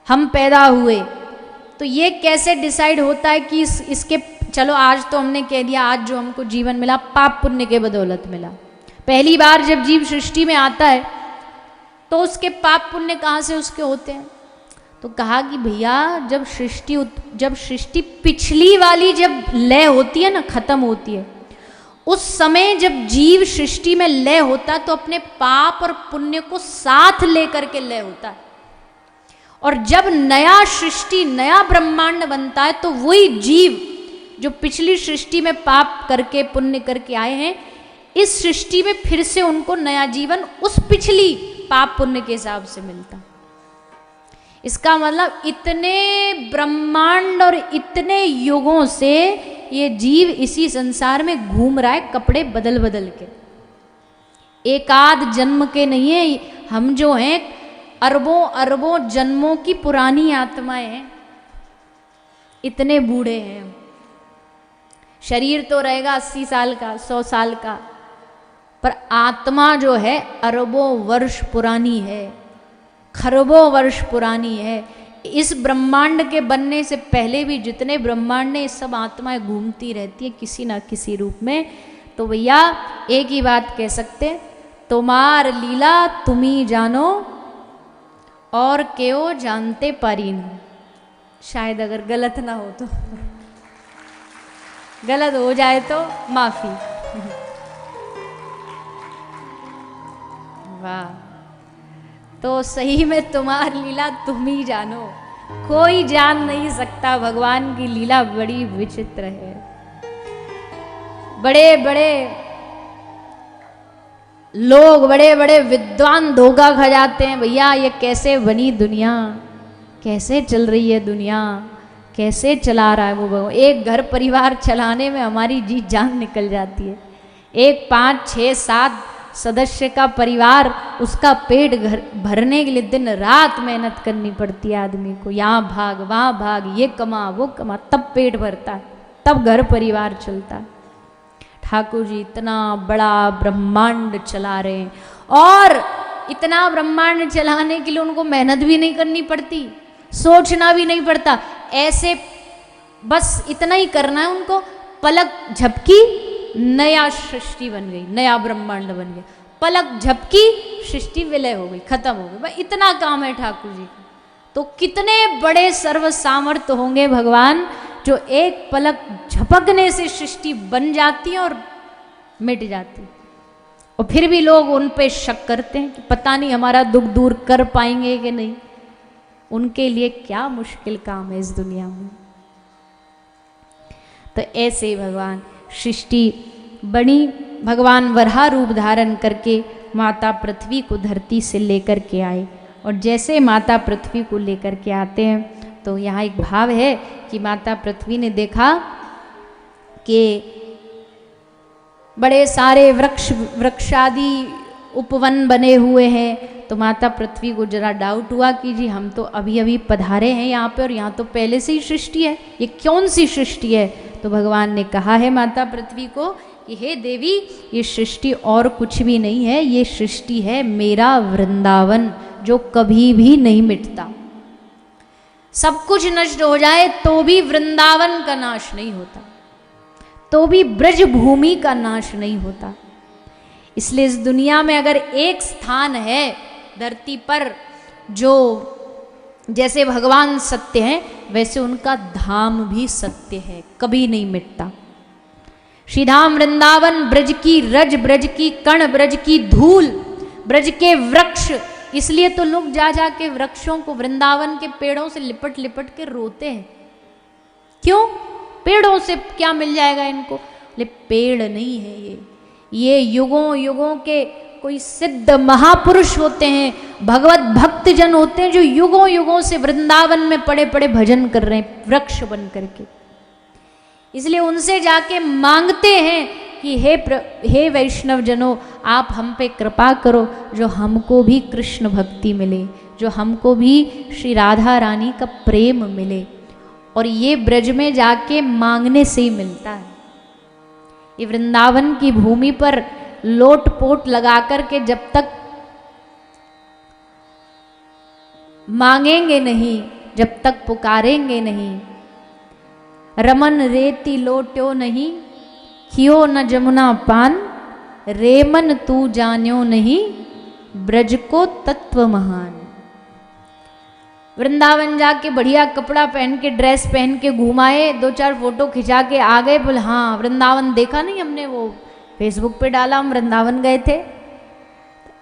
हम पैदा हुए, तो ये कैसे डिसाइड होता है कि इसके, चलो आज तो हमने कह दिया आज जो हमको जीवन मिला पाप पुण्य के बदौलत मिला। पहली बार जब जीव सृष्टि में आता है तो उसके पाप पुण्य कहाँ से उसके होते हैं? तो कहा कि भैया जब सृष्टि पिछली वाली जब लय होती है ना, खत्म होती है, उस समय जब जीव सृष्टि में लय होता है तो अपने पाप और पुण्य को साथ लेकर के लय होता है। और जब नया सृष्टि नया ब्रह्मांड बनता है तो वही जीव जो पिछली सृष्टि में पाप करके पुण्य करके आए हैं, इस सृष्टि में फिर से उनको नया जीवन उस पिछली पाप पुण्य के हिसाब से मिलता। इसका मतलब इतने ब्रह्मांड और इतने युगों से ये जीव इसी संसार में घूम रहा है, कपड़े बदल बदल के। एक आध जन्म के नहीं है, हम जो हैं अरबों अरबों जन्मों की पुरानी आत्माएं हैं, इतने बूढ़े हैं। शरीर तो रहेगा 80 साल का, 100 साल का, पर आत्मा जो है अरबों वर्ष पुरानी है, खरबों वर्ष पुरानी है। इस ब्रह्मांड के बनने से पहले भी जितने ब्रह्मांड ने, सब आत्माएं घूमती रहती है किसी ना किसी रूप में। तो भैया एक ही बात कह सकते, तुम्हार लीला तुम्ही जानो और क्यों जानते पारीन। शायद अगर गलत ना हो तो, गलत हो जाए तो माफी। वाह, तो सही में तुम्हारी लीला तुम ही जानो, कोई जान नहीं सकता। भगवान की लीला बड़ी विचित्र है। बड़े बड़े लोग, बड़े बड़े विद्वान धोखा खा जाते हैं, भैया ये कैसे बनी दुनिया, कैसे चल रही है दुनिया, कैसे चला रहा है वो भगवान। एक घर परिवार चलाने में हमारी जी जान निकल जाती है। एक 5, 6, 7 सदस्य का परिवार, उसका पेट भरने के लिए दिन रात मेहनत करनी पड़ती है आदमी को। यहाँ भाग वहाँ भाग, ये कमा वो कमा, तब पेट भरता है, तब घर परिवार चलता है। ठाकुर जी इतना बड़ा ब्रह्मांड चला रहे हैं, और इतना ब्रह्मांड चलाने के लिए उनको मेहनत भी नहीं करनी पड़ती, सोचना भी नहीं पड़ता। ऐसे बस इतना ही करना है उनको, पलक झपकी नया सृष्टि बन गई, नया ब्रह्मांड बन गया। पलक झपकी सृष्टि विलय हो गई, खत्म हो गई। बस इतना काम है ठाकुर जी का। तो कितने बड़े सर्व सामर्थ्य होंगे भगवान, जो एक पलक झपकने से सृष्टि बन जाती है और मिट जाती। और फिर भी लोग उन पे शक करते हैं कि पता नहीं हमारा दुख दूर कर पाएंगे कि नहीं। उनके लिए क्या मुश्किल काम है इस दुनिया में। तो ऐसे ही भगवान सृष्टि बनी, भगवान वराह रूप धारण करके माता पृथ्वी को धरती से लेकर के आए। और जैसे माता पृथ्वी को लेकर के आते हैं तो यहाँ एक भाव है कि माता पृथ्वी ने देखा कि बड़े सारे वृक्षादि उपवन बने हुए हैं। तो माता पृथ्वी को जरा डाउट हुआ कि जी हम तो अभी अभी पधारे हैं यहाँ पे, और यहाँ तो पहले से ही सृष्टि है, ये कौन सी सृष्टि है। तो भगवान ने कहा है माता पृथ्वी को कि हे देवी, ये सृष्टि और कुछ भी नहीं है, ये सृष्टि है मेरा वृंदावन, जो कभी भी नहीं मिटता। सब कुछ नष्ट हो जाए तो भी वृंदावन का नाश नहीं होता, तो भी ब्रज भूमि का नाश नहीं होता। इसलिए इस दुनिया में अगर एक स्थान है धरती पर जो जैसे भगवान सत्य हैं, वैसे उनका धाम भी सत्य है, कभी नहीं मिटता। श्री धाम वृंदावन, ब्रज की रज, ब्रज की कण, ब्रज की धूल, ब्रज के वृक्ष। इसलिए तो लोग जा जा के वृक्षों को, वृंदावन के पेड़ों से लिपट लिपट के रोते हैं। क्यों? पेड़ों से क्या मिल जाएगा इनको? पेड़ नहीं है ये युगों युगों के कोई सिद्ध महापुरुष होते हैं, भगवत भक्त जन होते हैं, जो युगों युगों से वृंदावन में पड़े पड़े भजन कर रहे हैं वृक्ष बन करके। इसलिए उनसे जाके मांगते हैं कि हे वैष्णव जनों, आप हम पे कृपा करो, जो हमको भी कृष्ण भक्ति मिले, जो हमको भी श्री राधा रानी का प्रेम मिले। और ये ब्रज में जाके मांगने से ही मिलता है। ये वृंदावन की भूमि पर लोट पोट लगा कर के जब तक मांगेंगे नहीं जब तक पुकारेंगे नहीं। रमन रेती लोट्यो नहीं, खियो न जमुना पान, रेमन तू जान्यो नहीं, ब्रज को तत्व महान। वृंदावन जाके बढ़िया कपड़ा पहन के, ड्रेस पहन के घुमाए, 2-4 फोटो खिंचा के आ गए, बोले हाँ वृंदावन देखा नहीं हमने, वो फेसबुक पे डाला हम वृंदावन गए थे।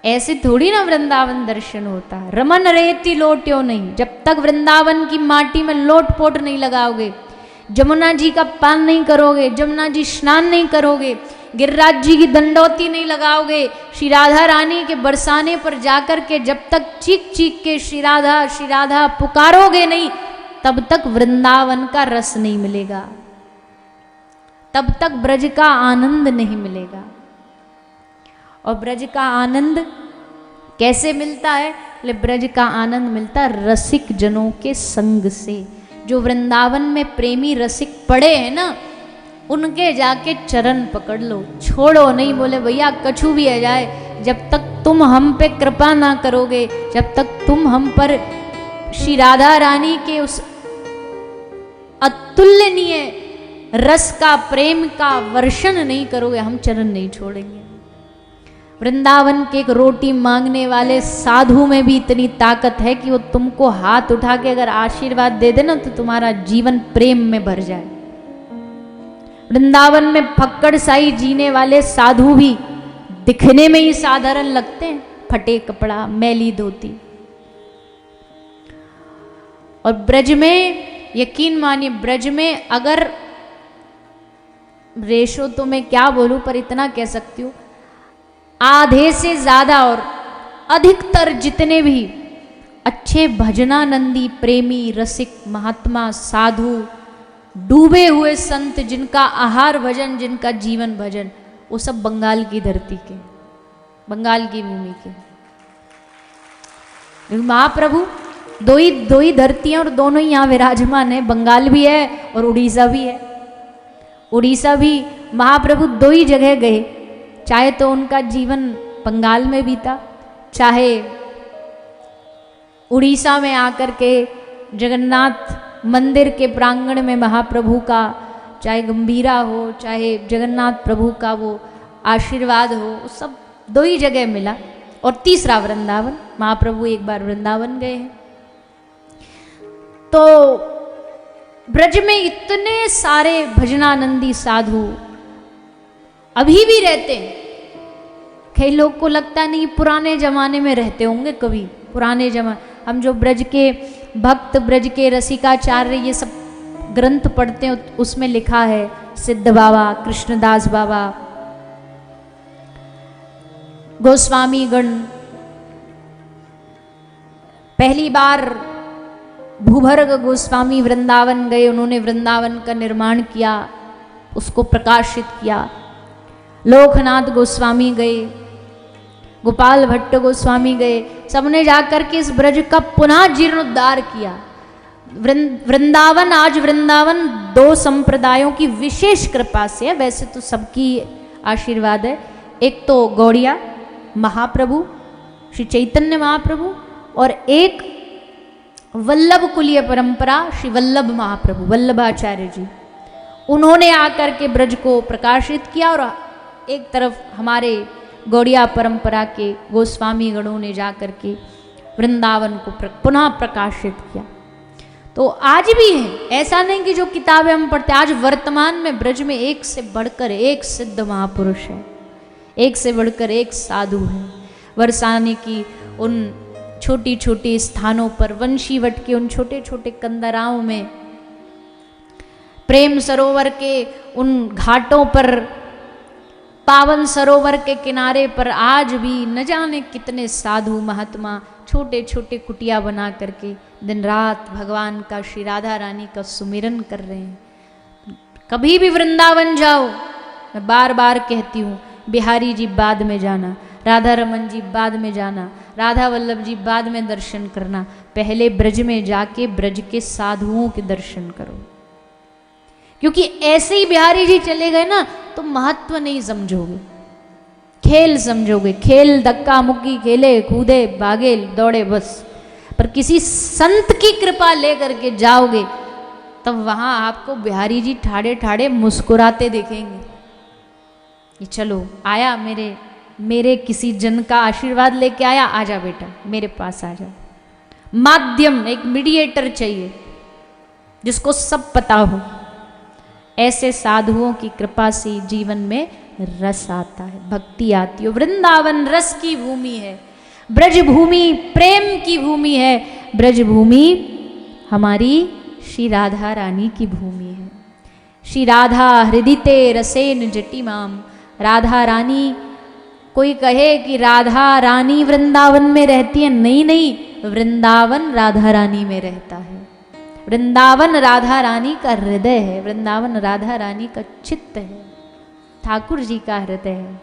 ऐसे थोड़ी ना वृंदावन दर्शन होता है। रमन रेती लोट्यो नहीं, जब तक वृंदावन की माटी में लोट पोट नहीं लगाओगे, जमुना जी का पान नहीं करोगे, जमुना जी स्नान नहीं करोगे, गिरिराज जी की दंडौती नहीं लगाओगे, श्री राधा रानी के बरसाने पर जाकर के जब तक चीख चीख के श्री राधा श्री राधा पुकारोगे नहीं, तब तक वृंदावन का रस नहीं मिलेगा, तब तक ब्रज का आनंद नहीं मिलेगा। और ब्रज का आनंद कैसे मिलता है? ब्रज का आनंद मिलता है रसिक जनों के संग से। जो वृंदावन में प्रेमी रसिक पड़े हैं ना, उनके जाके चरण पकड़ लो, छोड़ो नहीं। बोले भैया कछु भी आ जाए, जब तक तुम हम पे कृपा ना करोगे, जब तक तुम हम पर श्री राधा रानी के उस अतुल्यनीय रस का, प्रेम का वर्षण नहीं करोगे, हम चरण नहीं छोड़ेंगे। वृंदावन के एक रोटी मांगने वाले साधु में भी इतनी ताकत है कि वो तुमको हाथ उठा के अगर आशीर्वाद दे देना तो तुम्हारा जीवन प्रेम में भर जाए। वृंदावन में फक्कड़ साई जीने वाले साधु भी दिखने में ही साधारण लगते हैं, फटे कपड़ा, मैली धोती। और ब्रज में यकीन मानिए, ब्रज में अगर रेशो तो मैं क्या बोलूं, पर इतना कह सकती हूं, आधे से ज्यादा और अधिकतर जितने भी अच्छे भजनानंदी प्रेमी रसिक महात्मा साधु डूबे हुए संत, जिनका आहार भजन, जिनका जीवन भजन, वो सब बंगाल की धरती के, बंगाल की भूमि के। महाप्रभु दो ही धरतियां और दोनों ही यहाँ विराजमान है, बंगाल भी है और उड़ीसा भी है। उड़ीसा भी महाप्रभु दो ही जगह गए, चाहे तो उनका जीवन बंगाल में बीता, चाहे उड़ीसा में आकर के जगन्नाथ मंदिर के प्रांगण में महाप्रभु का चाहे गंभीरा हो, चाहे जगन्नाथ प्रभु का वो आशीर्वाद हो, सब दो ही जगह मिला। और तीसरा वृंदावन, महाप्रभु एक बार वृंदावन गए हैं। तो ब्रज में इतने सारे भजनानंदी साधु अभी भी रहते हैं। कई लोग को लगता नहीं पुराने जमाने में रहते होंगे, कभी पुराने जमाने, हम जो ब्रज के भक्त, ब्रज के रसिकाचार्य ये सब ग्रंथ पढ़ते हैं, उसमें लिखा है सिद्ध बाबा, कृष्णदास बाबा, गोस्वामी गण पहली बार भूभर्ग गोस्वामी वृंदावन गए, उन्होंने वृंदावन का निर्माण किया, उसको प्रकाशित किया। लोकनाथ गोस्वामी गए, गोपाल भट्ट गोस्वामी गए, सबने जाकर के इस ब्रज का पुनः जीर्णोद्धार किया। वृंदावन, आज वृंदावन दो संप्रदायों की विशेष कृपा से है, वैसे तो सबकी आशीर्वाद है। एक तो गौड़िया महाप्रभु श्री चैतन्य महाप्रभु, और एक वल्लभ कुलीय परंपरा श्री वल्लभ महाप्रभु वल्लभाचार्य जी, उन्होंने आकर के ब्रज को प्रकाशित किया। और एक तरफ हमारे गौड़िया परंपरा के गोस्वामी गणों ने जाकर के वृंदावन को पुनः प्रकाशित किया। तो आज भी है, ऐसा नहीं कि जो किताबें हम पढ़ते, आज वर्तमान में ब्रज में एक से बढ़कर एक सिद्ध महापुरुष है, एक से बढ़कर एक साधु है। बरसाने की उन छोटी छोटी स्थानों पर, वंशीवट के उन छोटे छोटे कंदराओं में, प्रेम सरोवर के उन घाटों पर, पावन सरोवर के किनारे पर आज भी न जाने कितने साधु महात्मा छोटे छोटे कुटिया बना करके दिन रात भगवान का, श्री राधा रानी का सुमिरन कर रहे हैं। कभी भी वृंदावन जाओ, मैं बार बार कहती हूँ, बिहारी जी बाद में जाना, राधा रमन जी बाद में जाना, राधा वल्लभ जी बाद में दर्शन करना, पहले ब्रज में जाके ब्रज के साधुओं के दर्शन करो। क्योंकि ऐसे ही बिहारी जी चले गए ना तो महत्व नहीं समझोगे, खेल समझोगे, खेल धक्का मुक्की, खेले कूदे भागे दौड़े बस। पर किसी संत की कृपा लेकर के जाओगे तब वहां आपको बिहारी जी ठाड़े ठाड़े मुस्कुराते देखेंगे कि चलो आया, मेरे किसी जन का आशीर्वाद लेके आया, आजा बेटा मेरे पास आजा। माध्यम, एक मीडिएटर चाहिए जिसको सब पता हो। ऐसे साधुओं की कृपा से जीवन में रस आता है, भक्ति आती है। वृंदावन रस की भूमि है, ब्रज भूमि प्रेम की भूमि है, ब्रज भूमि हमारी श्री राधा रानी की भूमि है। श्री राधा हृदिते रसेन जटिमाम, राधा रानी, कोई कहे कि राधा रानी वृंदावन में रहती है, नहीं नहीं, वृंदावन राधा रानी में रहता है। वृंदावन राधा रानी का हृदय है, वृंदावन राधा रानी का चित्त है, ठाकुर जी का हृदय है।